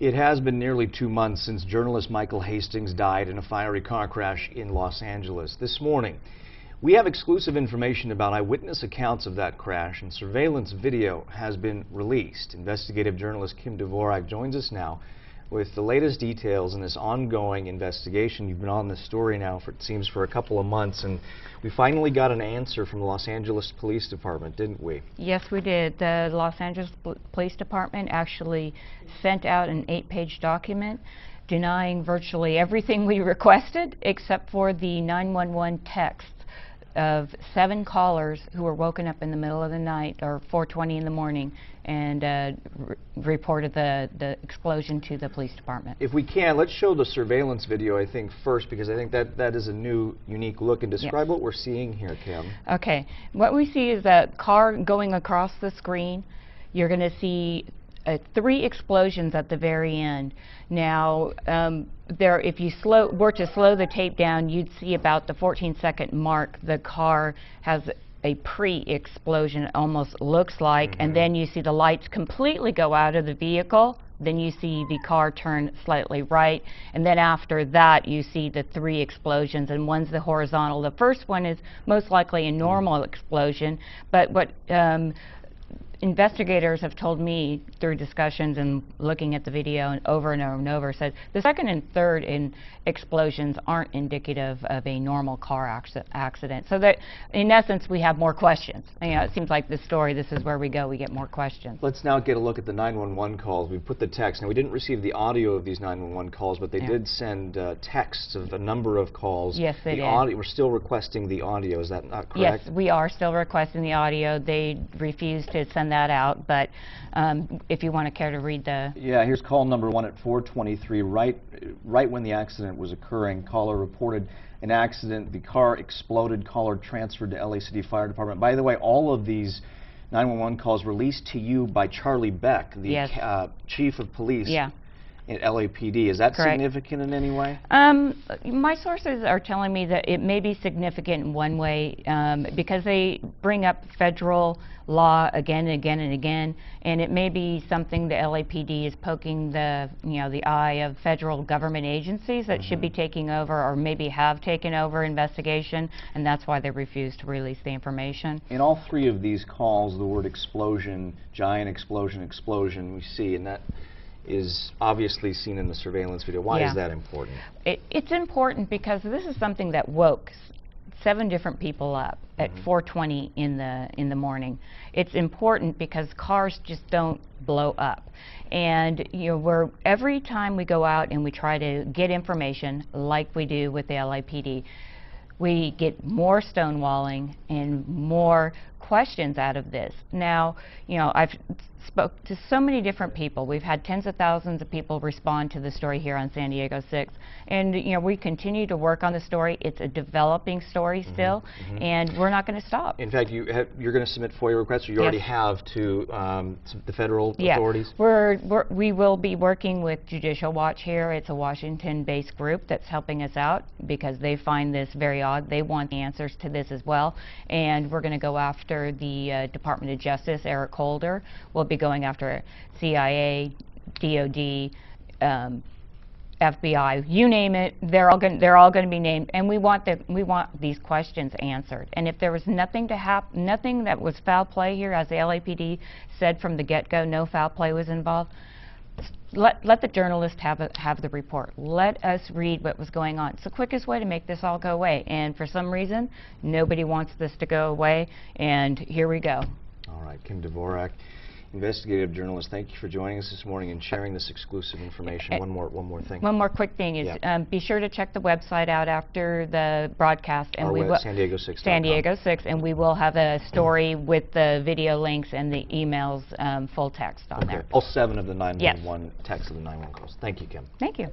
It has been nearly 2 months since journalist Michael Hastings died in a fiery car crash in Los Angeles. This morning, we have exclusive information about eyewitness accounts of that crash, and surveillance video has been released. Investigative journalist Kim Dvorak joins us now with the latest details in this ongoing investigation. You've been on this story now for, it seems, for a couple of months, and we finally got an answer from the Los Angeles Police Department, didn't we? Yes, we did. The Los Angeles Police Department actually sent out an 8-page document denying virtually everything we requested, except for the 911 text of 7 callers who were woken up in the middle of the night, or 4:20 in the morning, and reported the explosion to the police department. If we can, let's show the surveillance video, I think, first, because I think that is a new, unique look. And describe what we're seeing here, Kim. Okay. What we see is a car going across the screen. You're going to see 3 explosions at the very end. Now, if you were to slow the tape down, you'd see about the 14-second mark. The car has a pre-explosion, it almost looks like, and then you see the lights completely go out of the vehicle. Then you see the car turn slightly right, and then after that you see the 3 explosions, and one's the horizontal. The first one is most likely a normal explosion, but what investigators have told me through discussions and looking at the video and over and over said the second and third explosions aren't indicative of a normal car accident. So that, in essence, we have more questions. You know, it seems like this story, this is where we go, we get more questions. Let's now get a look at the 911 calls. We put the text. Now, we didn't receive the audio of these 911 calls, but they did send texts of a number of calls. Yes, they did. We're still requesting the audio. Is that not correct? Yes, we are still requesting the audio. They refused to send that out, but if you want to care to read the... Yeah, here's call number 1 at 4:23. Right when the accident was occurring, caller reported an accident. The car exploded. Caller transferred to LA City Fire Department. By the way, all of these 911 calls released to you by Charlie Beck, the chief of police at LAPD. Is that significant in any way? My sources are telling me that it may be significant in one way because they bring up federal law again and again and again, and it may be something the LAPD is poking the eye of federal government agencies that should be taking over, or maybe have taken over investigation, and that's why they refuse to release the information. In all 3 of these calls, the word explosion, giant explosion, explosion, we see, and that is obviously seen in the surveillance video. Why is that important? It's important because this is something that woke 7 different people up at 4:20 in the morning. It's important because cars just don't blow up, and every time we go out and we try to get information like we do with the LAPD, we get more stonewalling and more questions out of this. Now, I've spoke to so many different people. We've had tens of thousands of people respond to the story here on San Diego 6, and we continue to work on the story. It's a developing story still, and we're not going to stop. In fact, you're going to submit FOIA requests, or you already have, to the federal authorities? We will be working with Judicial Watch here. It's a Washington-based group that's helping us out because they find this very odd. They want the answers to this as well, and we're going to go after the Department of Justice. Eric Holder will be going after CIA, DOD, FBI, you name it. They're all going to be named, and we want these questions answered. And if there was nothing that was foul play here, as the LAPD said from the get-go, no foul play was involved. Let the journalist have the report. Let us read what was going on. It's the quickest way to make this all go away. And for some reason, nobody wants this to go away. And here we go. All right, Kim Dvorak, investigative journalist, thank you for joining us this morning and sharing this exclusive information. One more thing. One more quick thing is be sure to check the website out after the broadcast, and we will San Diego 6. San Diego 6, and we will have a story with the video links and the emails, full text on there. All 7 of the 911 texts of the 911 calls. Thank you, Kim. Thank you.